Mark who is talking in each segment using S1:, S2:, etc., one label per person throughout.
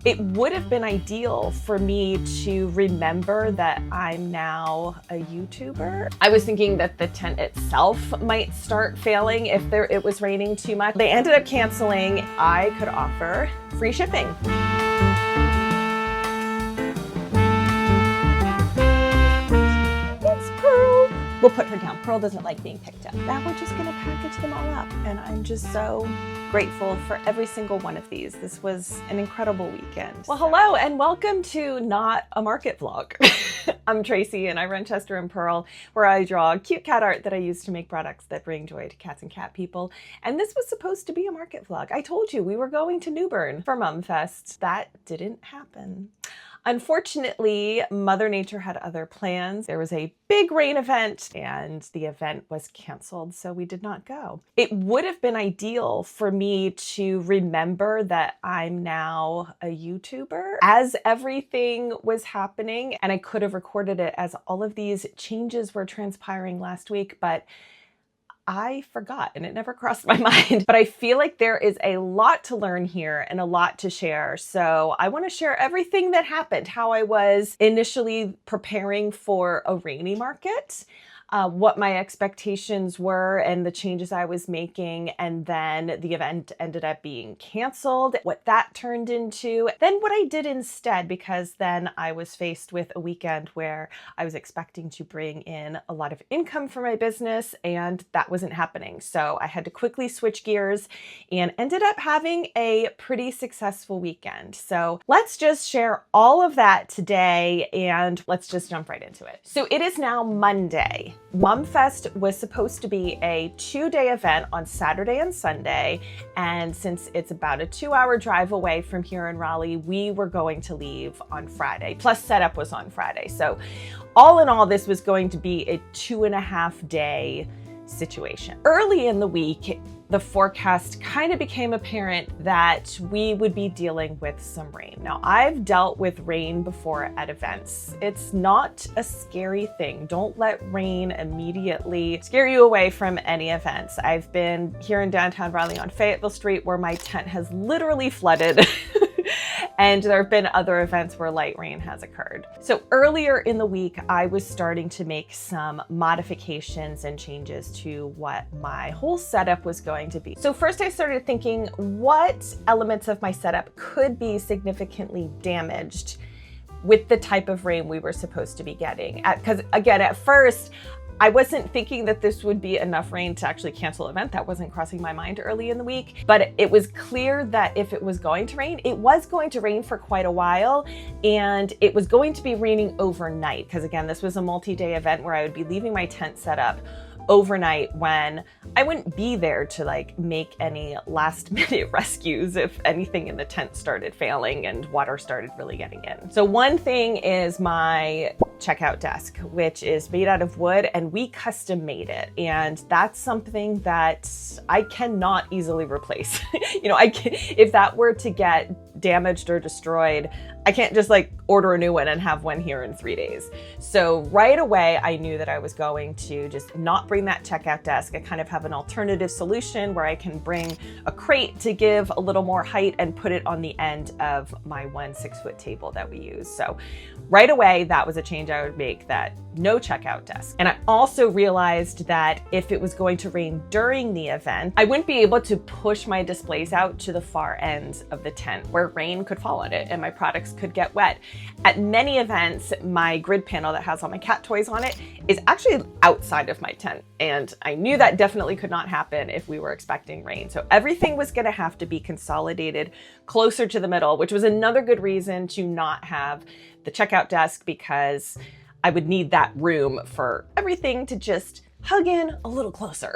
S1: It would have been ideal for me to remember that I'm now a YouTuber. I was thinking that the tent itself might start failing if it was raining too much. They ended up canceling. I could offer free shipping. We'll put her down. Pearl doesn't like being picked up. Now we're just gonna package them all up. And I'm just so grateful for every single one of these. This was an incredible weekend. Well, hello and welcome to Not a Market Vlog. I'm Traci and I run Chester and Pearl, where I draw cute cat art that I use to make products that bring joy to cats and cat people. And this was supposed to be a market vlog. I told you we were going to Bern for MumFest. That didn't happen. Unfortunately, Mother Nature had other plans. There was a big rain event and the event was canceled, so we did not go. It would have been ideal for me to remember that I'm now a YouTuber as everything was happening, and I could have recorded it as all of these changes were transpiring last week, but I forgot and it never crossed my mind. But I feel like there is a lot to learn here and a lot to share. So I want to share everything that happened, how I was initially preparing for a rainy market, what my expectations were and the changes I was making, and then the event ended up being canceled, what that turned into, then what I did instead, because then I was faced with a weekend where I was expecting to bring in a lot of income for my business and that wasn't happening. So I had to quickly switch gears and ended up having a pretty successful weekend. So let's just share all of that today and let's just jump right into it. So it is now Monday. MumFest was supposed to be a 2-day event on Saturday and Sunday, and since it's about a 2-hour drive away from here in Raleigh, we were going to leave on Friday, plus setup was on Friday. So all in all, this was going to be a 2.5-day situation. Early in the week, the forecast kind of became apparent that we would be dealing with some rain. Now, I've dealt with rain before at events. It's not a scary thing. Don't let rain immediately scare you away from any events. I've been here in downtown Raleigh on Fayetteville Street where my tent has literally flooded. And there have been other events where light rain has occurred. So earlier in the week, I was starting to make some modifications and changes to what my whole setup was going to be. So first I started thinking what elements of my setup could be significantly damaged with the type of rain we were supposed to be getting. Because again, at first, I wasn't thinking that this would be enough rain to actually cancel an event. That wasn't crossing my mind early in the week, but it was clear that if it was going to rain, it was going to rain for quite a while, and it was going to be raining overnight. Because again, this was a multi-day event where I would be leaving my tent set up overnight when I wouldn't be there to like make any last minute rescues if anything in the tent started failing and water started really getting in. So one thing is my checkout desk, which is made out of wood, and we custom made it. And that's something that I cannot easily replace. If that were to get damaged or destroyed, I can't just like order a new one and have one here in 3 days. So right away, I knew that I was going to just not bring that checkout desk. I kind of have an alternative solution where I can bring a crate to give a little more height and put it on the end of my 1 6-foot table that we use. So right away, that was a change I would make, that no checkout desk. And I also realized that if it was going to rain during the event, I wouldn't be able to push my displays out to the far end of the tent where rain could fall on it and my products could get wet. At many events, my grid panel that has all my cat toys on it is actually outside of my tent. And I knew that definitely could not happen if we were expecting rain. So everything was gonna have to be consolidated closer to the middle, which was another good reason to not have the checkout desk, because I would need that room for everything to just hug in a little closer.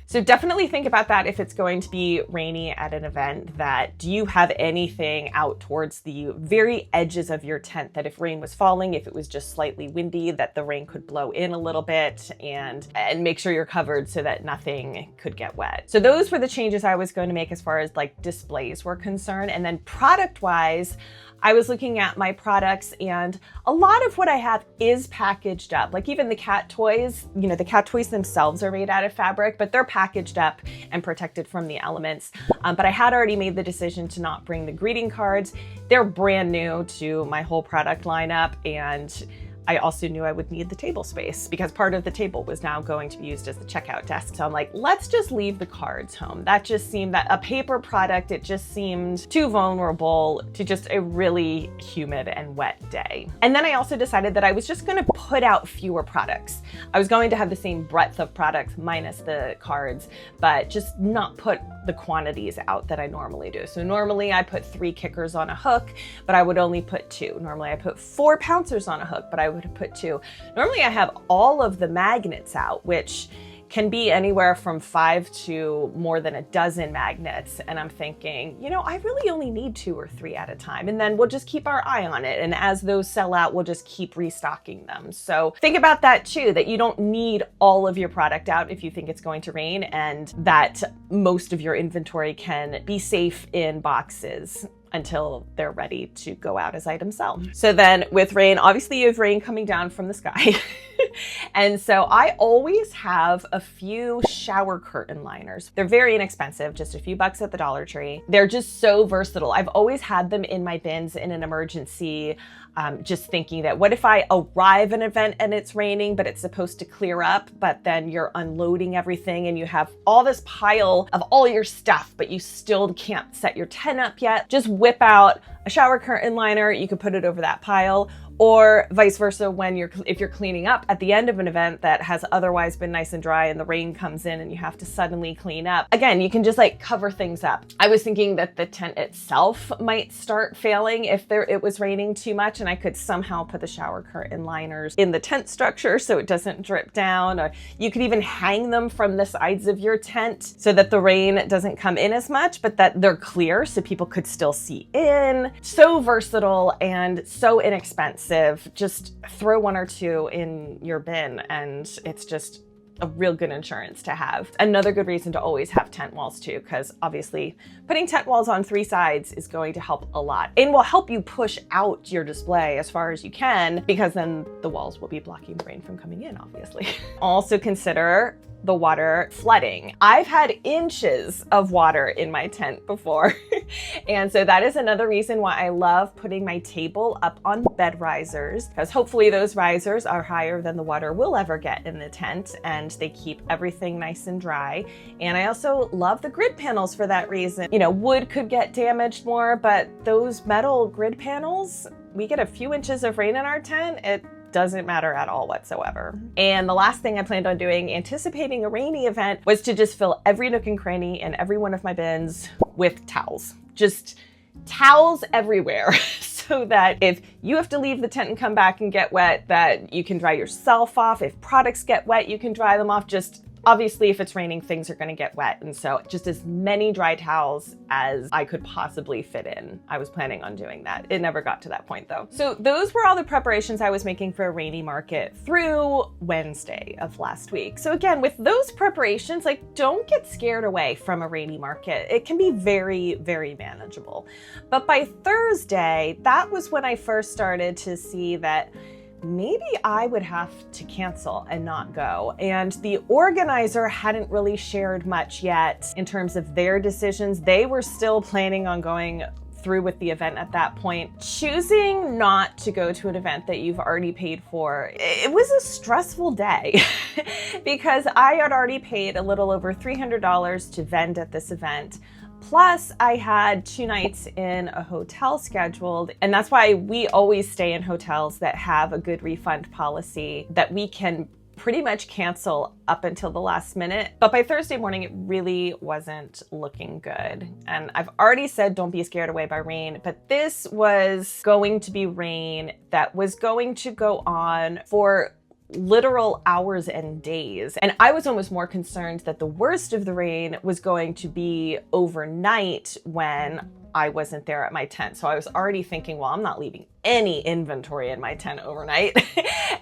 S1: So definitely think about that if it's going to be rainy at an event. That do you have anything out towards the very edges of your tent that if rain was falling, if it was just slightly windy, that the rain could blow in a little bit, and make sure you're covered so that nothing could get wet. So those were the changes I was going to make as far as like displays were concerned. And then product wise, I was looking at my products, and a lot of what I have is packaged up. Like even the cat toys, the cat toys themselves are made out of fabric, but they're packaged up and protected from the elements. But I had already made the decision to not bring the greeting cards. They're brand new to my whole product lineup, and I also knew I would need the table space because part of the table was now going to be used as the checkout desk. So I'm like, let's just leave the cards home. That just seemed that a paper product, it just seemed too vulnerable to just a really humid and wet day. And then I also decided that I was just gonna put out fewer products. I was going to have the same breadth of products minus the cards, but just not put the quantities out that I normally do. So normally I put 3 kickers on a hook, but I would only put 2. Normally I put 4 pouncers on a hook, but I would put 2. Normally I have all of the magnets out, which can be anywhere from 5 to more than a dozen magnets. And I'm thinking, I really only need 2 or 3 at a time. And then we'll just keep our eye on it. And as those sell out, we'll just keep restocking them. So think about that too, that you don't need all of your product out if you think it's going to rain, and that most of your inventory can be safe in boxes until they're ready to go out as items sell. So then with rain, obviously you have rain coming down from the sky. And so I always have a few shower curtain liners. They're very inexpensive, just a few bucks at the Dollar Tree. They're just so versatile. I've always had them in my bins in an emergency, just thinking that what if I arrive at an event and it's raining, but it's supposed to clear up, but then you're unloading everything and you have all this pile of all your stuff, but you still can't set your tent up yet. Just whip out a shower curtain liner. You could put it over that pile, or vice versa if you're cleaning up at the end of an event that has otherwise been nice and dry and the rain comes in and you have to suddenly clean up. Again, you can just cover things up. I was thinking that the tent itself might start failing if it was raining too much, and I could somehow put the shower curtain liners in the tent structure so it doesn't drip down. Or you could even hang them from the sides of your tent so that the rain doesn't come in as much, but that they're clear so people could still see in. So versatile and so inexpensive. Just throw 1 or 2 in your bin and it's just a real good insurance to have. Another good reason to always have tent walls too, because obviously putting tent walls on 3 sides is going to help a lot and will help you push out your display as far as you can, because then the walls will be blocking the rain from coming in, obviously. Also consider the water flooding. I've had inches of water in my tent before. And so that is another reason why I love putting my table up on bed risers, because hopefully those risers are higher than the water will ever get in the tent and they keep everything nice and dry. And I also love the grid panels for that reason. Wood could get damaged more, but those metal grid panels, we get a few inches of rain in our tent, it doesn't matter at all whatsoever. And the last thing I planned on doing, anticipating a rainy event, was to just fill every nook and cranny in every one of my bins with towels. Just towels everywhere so that if you have to leave the tent and come back and get wet, that you can dry yourself off. If products get wet, you can dry them off. Just obviously, if it's raining, things are going to get wet. And so just as many dry towels as I could possibly fit in. I was planning on doing that. It never got to that point though. So those were all the preparations I was making for a rainy market through Wednesday of last week. So again, with those preparations, don't get scared away from a rainy market. It can be very, very manageable. But by Thursday, that was when I first started to see that maybe I would have to cancel and not go. And the organizer hadn't really shared much yet in terms of their decisions. They were still planning on going through with the event at that point. Choosing not to go to an event that you've already paid for, it was a stressful day because I had already paid a little over $300 to vend at this event. Plus, I had 2 nights in a hotel scheduled, and that's why we always stay in hotels that have a good refund policy that we can pretty much cancel up until the last minute. But by Thursday morning, it really wasn't looking good. And I've already said don't be scared away by rain, but this was going to be rain that was going to go on for literal hours and days. And I was almost more concerned that the worst of the rain was going to be overnight when I wasn't there at my tent. So I was already thinking, well, I'm not leaving any inventory in my tent overnight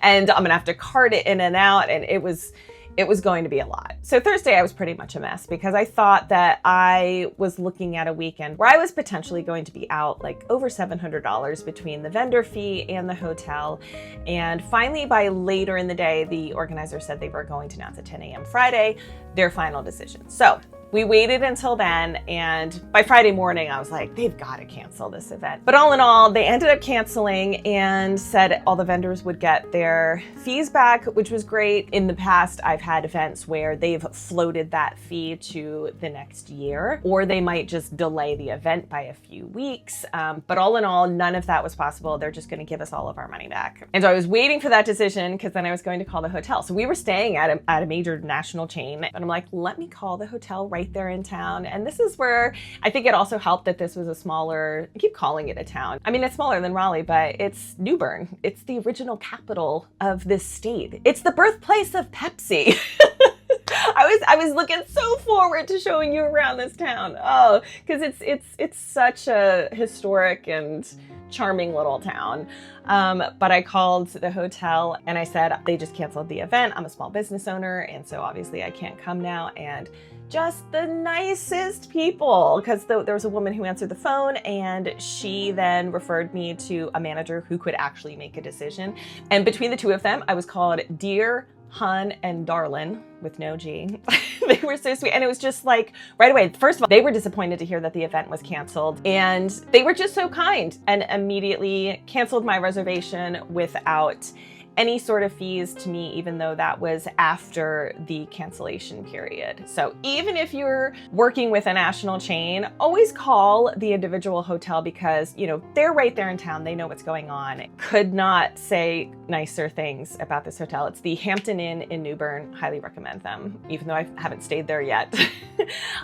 S1: and I'm gonna have to cart it in and out. And it was it was going to be a lot. So Thursday I was pretty much a mess because I thought that I was looking at a weekend where I was potentially going to be out like over $700 between the vendor fee and the hotel. And finally, by later in the day, the organizer said they were going to announce at 10 a.m. Friday their final decision. So we waited until then, and by Friday morning, I was like, they've got to cancel this event. But all in all, they ended up canceling and said all the vendors would get their fees back, which was great. In the past, I've had events where they've floated that fee to the next year, or they might just delay the event by a few weeks. But all in all, none of that was possible. They're just going to give us all of our money back. And so I was waiting for that decision because then I was going to call the hotel. So we were staying at a major national chain, and I'm like, let me call the hotel right there in town. And this is where I think it also helped that this was a smaller, I keep calling it a town. I mean, it's smaller than Raleigh, but it's New Bern. It's the original capital of this state. It's the birthplace of Pepsi. I was looking so forward to showing you around this town. Oh, because it's such a historic and charming little town. But I called the hotel and I said, they just canceled the event. I'm a small business owner, and so obviously I can't come now. And just the nicest people, because there was a woman who answered the phone, and she then referred me to a manager who could actually make a decision. And between the two of them, I was called Dear, Hun, and Darlin, with no G. They were so sweet. And it was just like right away. First of all, they were disappointed to hear that the event was canceled, and they were just so kind and immediately canceled my reservation without any sort of fees to me, even though that was after the cancellation period. So even if you're working with a national chain, always call the individual hotel because, you know, they're right there in town. They know what's going on. Could not say nicer things about this hotel. It's the Hampton Inn in New Bern. Highly recommend them, even though I haven't stayed there yet.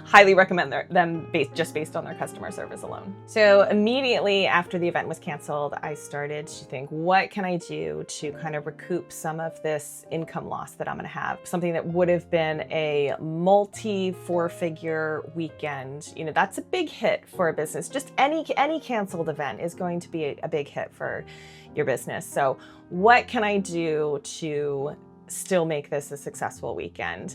S1: Highly recommend them just based on their customer service alone. So immediately after the event was canceled, I started to think, what can I do to kind of recoup some of this income loss that I'm going to have? Something that would have been a multi-four-figure weekend. You know, that's a big hit for a business. Just any canceled event is going to be a big hit for your business. So what can I do to still make this a successful weekend?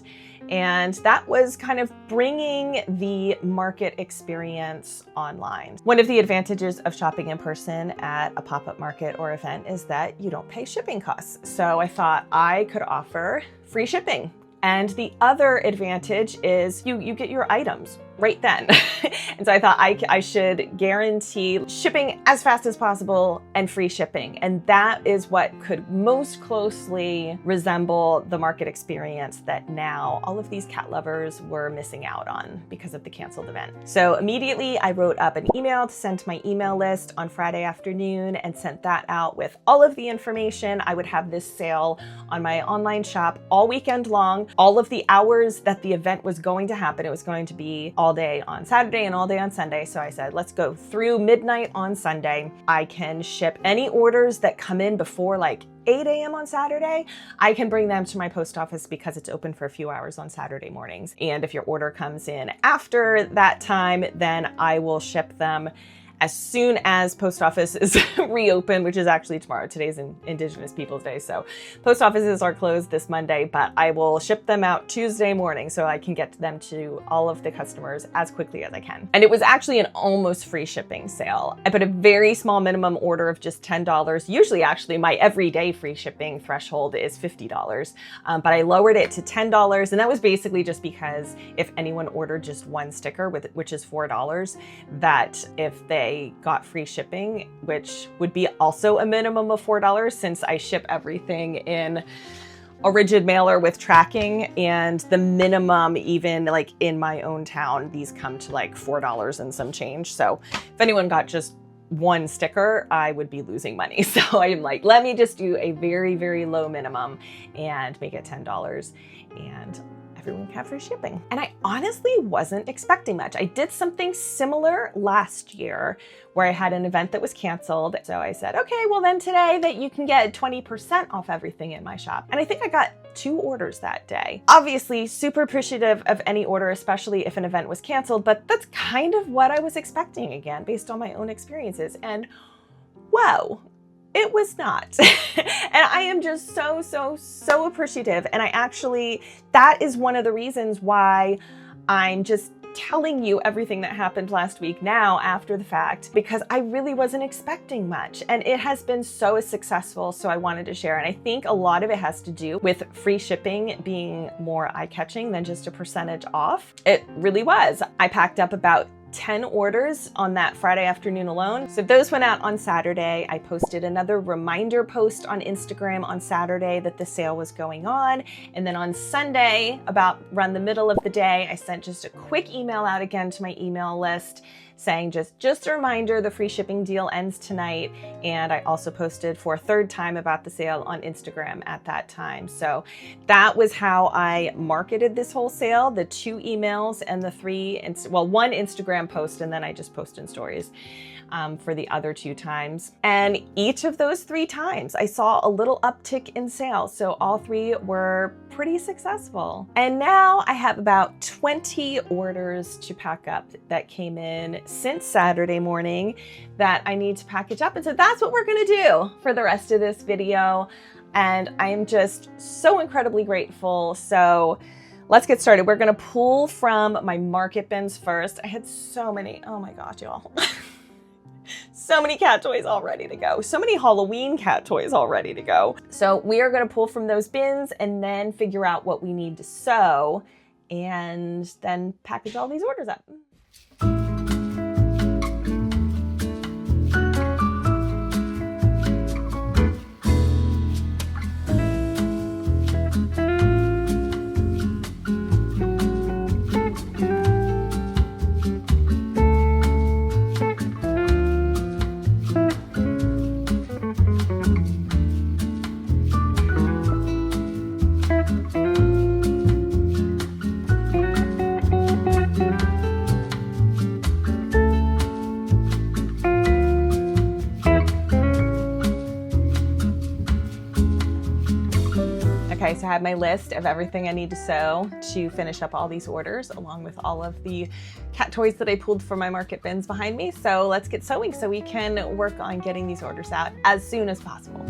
S1: And that was kind of bringing the market experience online. One of the advantages of shopping in person at a pop-up market or event is that you don't pay shipping costs. So I thought I could offer free shipping. And the other advantage is you get your items right then. And so I thought I should guarantee shipping as fast as possible and free shipping. And that is what could most closely resemble the market experience that now all of these cat lovers were missing out on because of the canceled event. So immediately I wrote up an email to send to my email list on Friday afternoon and sent that out with all of the information. I would have this sale on my online shop all weekend long, all of the hours that the event was going to happen. It was going to be all day on Saturday and all day on Sunday. So I said, let's go through midnight on Sunday. I can ship any orders that come in before like 8 a.m. on Saturday. I can bring them to my post office because it's open for a few hours on Saturday mornings. And if your order comes in after that time, then I will ship them as soon as post office is reopened, which is actually tomorrow. Today's Indigenous Peoples Day, so post offices are closed this Monday, but I will ship them out Tuesday morning so I can get them to all of the customers as quickly as I can. And it was actually an almost free shipping sale. I put a very small minimum order of just $10. Usually, actually, my everyday free shipping threshold is $50, but I lowered it to $10, and that was basically just because if anyone ordered just one sticker, which is $4, that if they got free shipping, which would be also a minimum of $4 since I ship everything in a rigid mailer with tracking, and the minimum, even like in my own town, these come to like $4 and some change. So if anyone got just one sticker, I would be losing money. So I'm like, let me just do a very, very low minimum and make it $10, and everyone can have free shipping. And I honestly wasn't expecting much. I did something similar last year where I had an event that was canceled. So I said, okay, well then today that you can get 20% off everything in my shop. And I think I got 2 orders that day. Obviously, super appreciative of any order, especially if an event was canceled, but that's kind of what I was expecting again, based on my own experiences. And whoa, It was not. And I am just so appreciative. And that is one of the reasons why I'm just telling you everything that happened last week now after the fact, because I really wasn't expecting much. And it has been so successful, so I wanted to share. And I think a lot of it has to do with free shipping being more eye-catching than just a percentage off. It really was. I packed up about 10 orders on that Friday afternoon alone. So those went out on Saturday. I posted another reminder post on Instagram on Saturday that the sale was going on. And then on Sunday, about around the middle of the day, I sent just a quick email out again to my email list saying just a reminder, the free shipping deal ends tonight. And I also posted for a third time about the sale on Instagram at that time. So that was how I marketed this whole sale, the 2 emails and the 1 Instagram post, and then I just post in stories for the other 2 times. And each of those 3 times I saw a little uptick in sales. So all 3 were pretty successful. And now I have about 20 orders to pack up that came in since Saturday morning that I need to package up. And so that's what we're gonna do for the rest of this video. And I am just so incredibly grateful. So let's get started. We're gonna pull from my market bins first. I had so many, oh my gosh, y'all. So many cat toys all ready to go. So many Halloween cat toys all ready to go. So we are gonna pull from those bins and then figure out what we need to sew and then package all these orders up. Okay, so I have my list of everything I need to sew to finish up all these orders, along with all of the cat toys that I pulled from my market bins behind me. So let's get sewing so we can work on getting these orders out as soon as possible.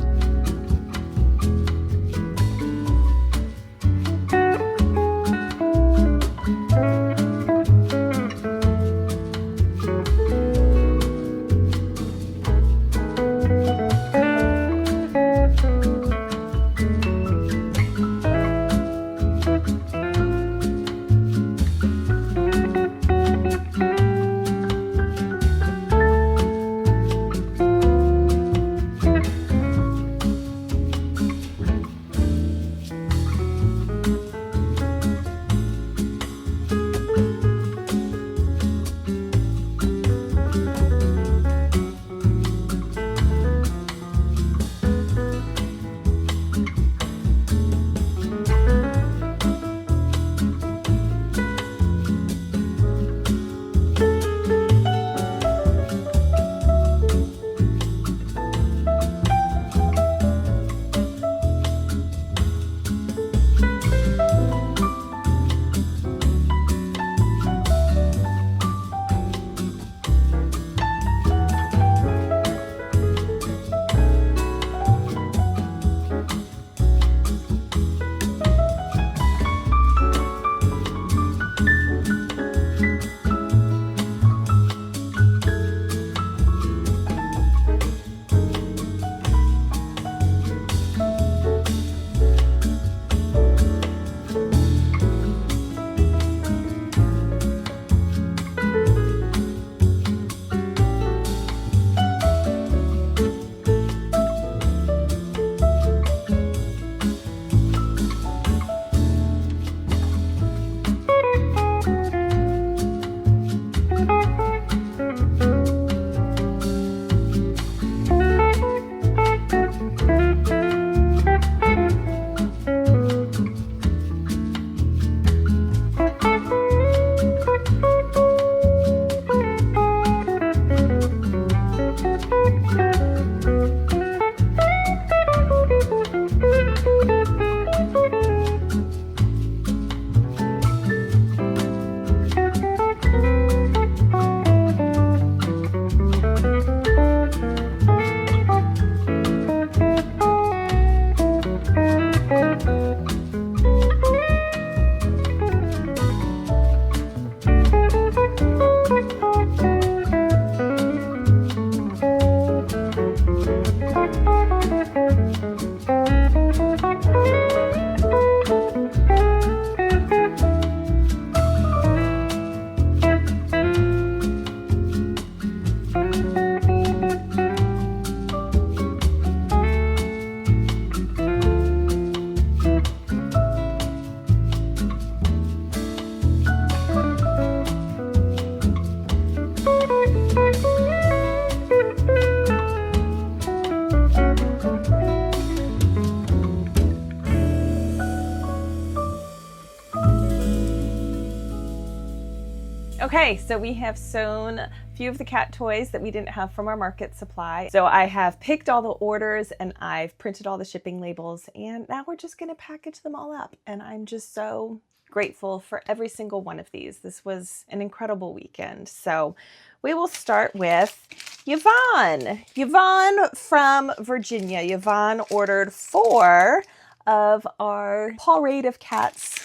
S1: Okay, so we have sewn a few of the cat toys that we didn't have from our market supply. So I have picked all the orders and I've printed all the shipping labels, and now we're just gonna package them all up. And I'm just so grateful for every single one of these. This was an incredible weekend. So we will start with Yvonne. Yvonne from Virginia. Yvonne ordered 4 of our Parade of Cats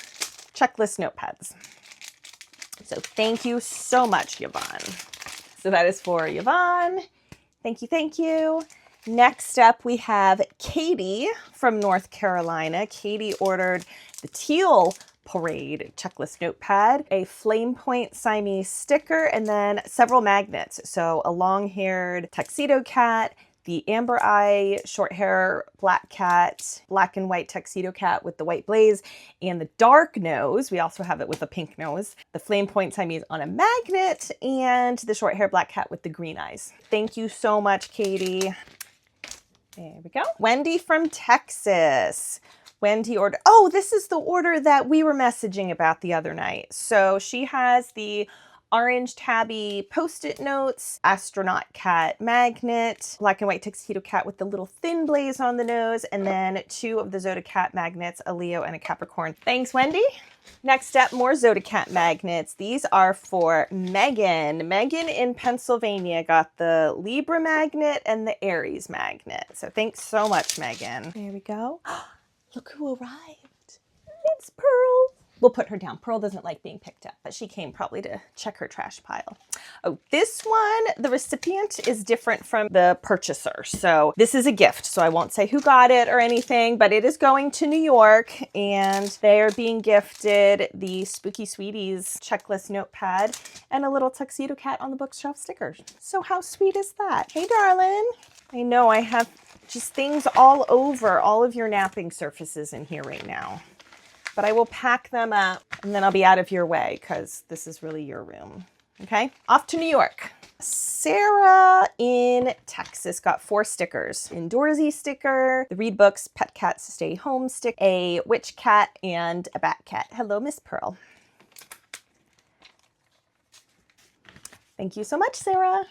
S1: checklist notepads. So thank you so much, Yvonne. So that is for Yvonne. Thank you, thank you. Next up, we have Katie from North Carolina. Katie ordered the Teal Parade checklist notepad, a flame point Siamese sticker, and then several magnets. So a long-haired tuxedo cat, the amber eye short hair black cat, black and white tuxedo cat with the white blaze, and the dark nose. We also have it with a pink nose. The flame point Siamese on a magnet, and the short hair black cat with the green eyes. Thank you so much, Katie. There we go. Wendy from Texas. Wendy ordered, oh, this is the order that we were messaging about the other night. So she has the orange tabby post-it notes, astronaut cat magnet, black and white tuxedo cat with the little thin blaze on the nose, and then 2 of the Zoda cat magnets, a Leo and a Capricorn. Thanks, Wendy. Next up, more Zoda cat magnets. These are for Megan. Megan in Pennsylvania got the Libra magnet and the Aries magnet. So thanks so much, Megan. There we go. Look who arrived. It's Pearl. We'll put her down. Pearl doesn't like being picked up, but she came probably to check her trash pile. Oh, this one, the recipient is different from the purchaser. So this is a gift. So I won't say who got it or anything, but it is going to New York, and they are being gifted the Spooky Sweeties checklist notepad and a little tuxedo cat on the bookshelf sticker. So how sweet is that? Hey, darling. I know I have just things all over all of your napping surfaces in here right now. But I will pack them up and then I'll be out of your way because this is really your room. Okay, off to New York. Sarah in Texas got 4 stickers. Indoorsy sticker, the Read Books Pet Cats Stay Home stick, a witch cat, and a bat cat. Hello, Miss Pearl. Thank you so much, Sarah.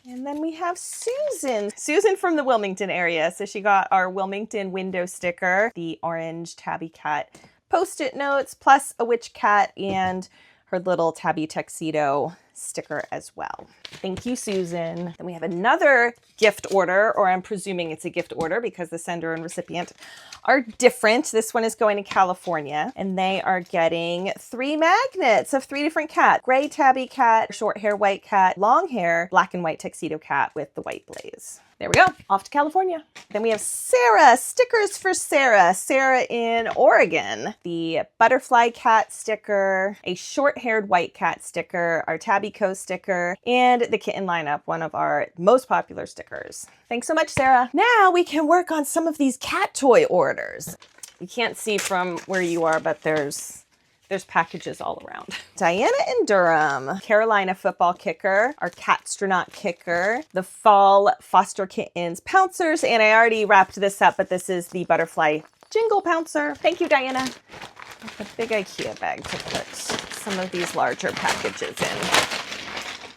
S1: And then we have Susan. Susan from the Wilmington area. So she got our Wilmington window sticker, the orange tabby cat post-it notes, plus a witch cat and her little tabby tuxedo sticker as well. Thank you, Susan. Then we have another gift order, or I'm presuming it's a gift order because the sender and recipient are different. This one is going to California, and they are getting 3 magnets of 3 different cats. Gray tabby cat, short hair white cat, long hair black and white tuxedo cat with the white blaze. There we go, off to California. Then we have Sarah, stickers for Sarah. Sarah in Oregon, the butterfly cat sticker, a short-haired white cat sticker, our Tabby Co sticker, and the kitten lineup, one of our most popular stickers. Thanks so much, Sarah. Now we can work on some of these cat toy orders. You can't see from where you are, but there's packages all around. Diana in Durham, Carolina football kicker, our Catstronaut kicker, the fall foster kittens pouncers, and I already wrapped this up, but this is the butterfly jingle pouncer. Thank you, Diana. A big IKEA bag to put some of these larger packages in.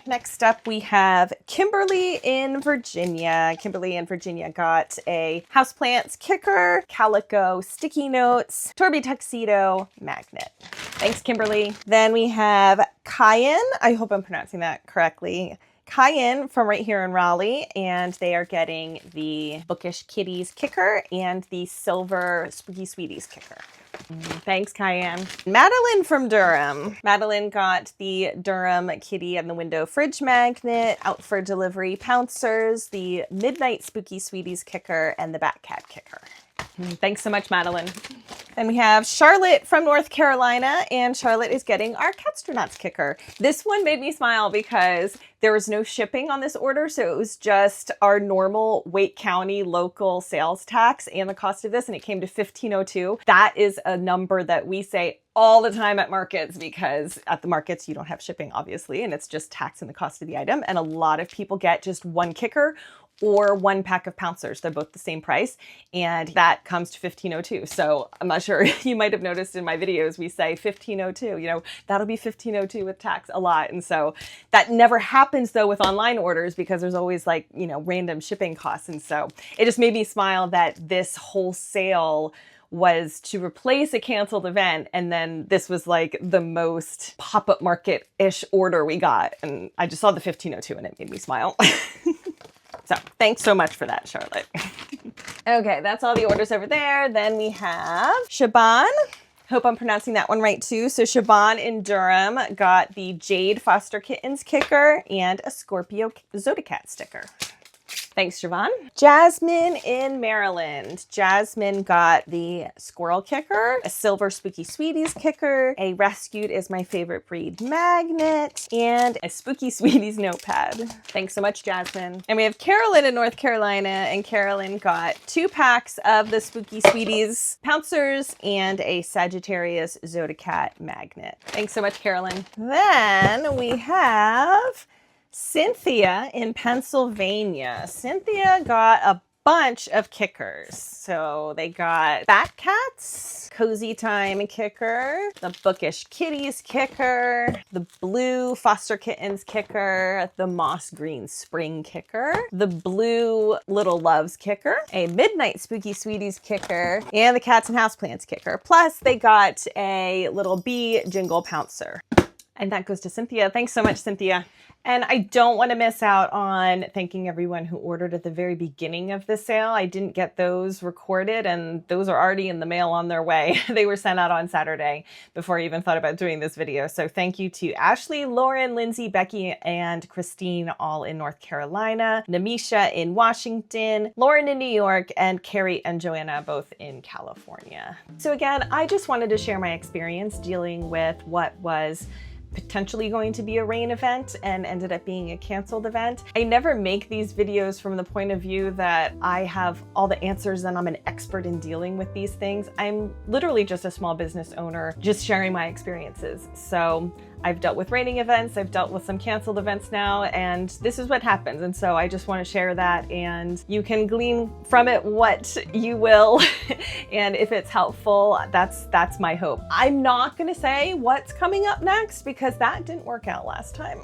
S1: Next up, we have Kimberly in Virginia. Kimberly in Virginia got a houseplants kicker, calico sticky notes, Torby tuxedo magnet. Thanks, Kimberly. Then we have Kyan. I hope I'm pronouncing that correctly. Kyan from right here in Raleigh, and they are getting the Bookish Kitties kicker and the silver Spooky Sweeties kicker. Thanks, Cayenne. Madeline from Durham. Madeline got the Durham kitty and the window fridge magnet, out for delivery pouncers, the midnight Spooky Sweeties kicker, and the bat cat kicker. Thanks so much, Madeline. Then we have Charlotte from North Carolina, and Charlotte is getting our Catstronauts kicker. This one made me smile because there was no shipping on this order, so it was just our normal Wake County local sales tax and the cost of this, and it came to $15.02. That is a number that we say all the time at markets, because at the markets you don't have shipping, obviously, and it's just tax and the cost of the item, and a lot of people get just one kicker or 1 pack of pouncers. They're both the same price, and that comes to $15.02. So I'm not sure, you might have noticed in my videos, we say $15.02, you know, that'll be $15.02 with tax a lot. And so that never happens though with online orders, because there's always like, you know, random shipping costs. And so it just made me smile that this whole sale was to replace a canceled event, and then this was like the most pop-up market-ish order we got, and I just saw the $15.02 and it made me smile. So thanks so much for that, Charlotte. Okay, that's all the orders over there. Then we have Shaban. Hope I'm pronouncing that one right too. So Shaban in Durham got the Jade Foster Kittens kicker and a Scorpio Zodiacat sticker. Thanks, Siobhan. Jasmine in Maryland. Jasmine got the squirrel kicker, a silver Spooky Sweeties kicker, a Rescued Is My Favorite Breed magnet, and a Spooky Sweeties notepad. Thanks so much, Jasmine. And we have Carolyn in North Carolina, and Carolyn got 2 packs of the Spooky Sweeties pouncers and a Sagittarius Zodiacat magnet. Thanks so much, Carolyn. Then we have Cynthia in Pennsylvania. Cynthia got a bunch of kickers. So they got Fat Cats, Cozy Time kicker, the Bookish Kitties kicker, the Blue Foster Kittens kicker, the Moss Green Spring kicker, the Blue Little Loves kicker, a Midnight Spooky Sweeties kicker, and the Cats and Houseplants kicker. Plus they got a little bee jingle pouncer. And that goes to Cynthia. Thanks so much, Cynthia. And I don't want to miss out on thanking everyone who ordered at the very beginning of the sale. I didn't get those recorded, and those are already in the mail on their way. They were sent out on Saturday before I even thought about doing this video. So thank you to Ashley, Lauren, Lindsay, Becky, and Christine, all in North Carolina, Namisha in Washington, Lauren in New York, and Carrie and Joanna both in California. So again, I just wanted to share my experience dealing with what was potentially going to be a rain event and ended up being a canceled event. I never make these videos from the point of view that I have all the answers and I'm an expert in dealing with these things. I'm literally just a small business owner, just sharing my experiences. So I've dealt with raining events, I've dealt with some canceled events now, and this is what happens. And so I just want to share that, and you can glean from it what you will. And if it's helpful, that's my hope. I'm not going to say what's coming up next because that didn't work out last time.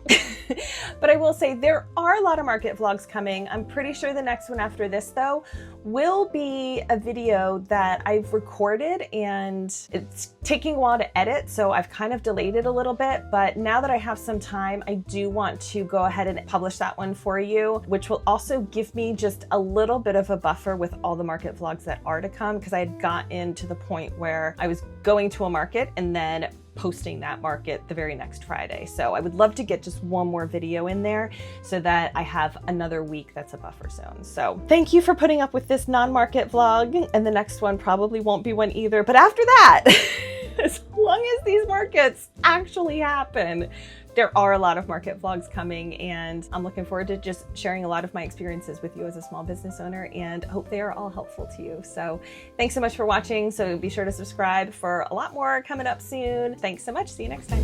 S1: But I will say there are a lot of market vlogs coming. I'm pretty sure the next one after this though will be a video that I've recorded, and it's taking a while to edit, so I've kind of delayed it a little bit. But now that I have some time, I do want to go ahead and publish that one for you, which will also give me just a little bit of a buffer with all the market vlogs that are to come, because I had gotten to the point where I was going to a market and then posting that market the very next Friday. So I would love to get just one more video in there so that I have another week that's a buffer zone. So thank you for putting up with this non-market vlog, and the next one probably won't be one either. But after that, as long as these markets actually happen, there are a lot of market vlogs coming, and I'm looking forward to just sharing a lot of my experiences with you as a small business owner, and hope they are all helpful to you. So thanks so much for watching. So be sure to subscribe for a lot more coming up soon. Thanks so much. See you next time.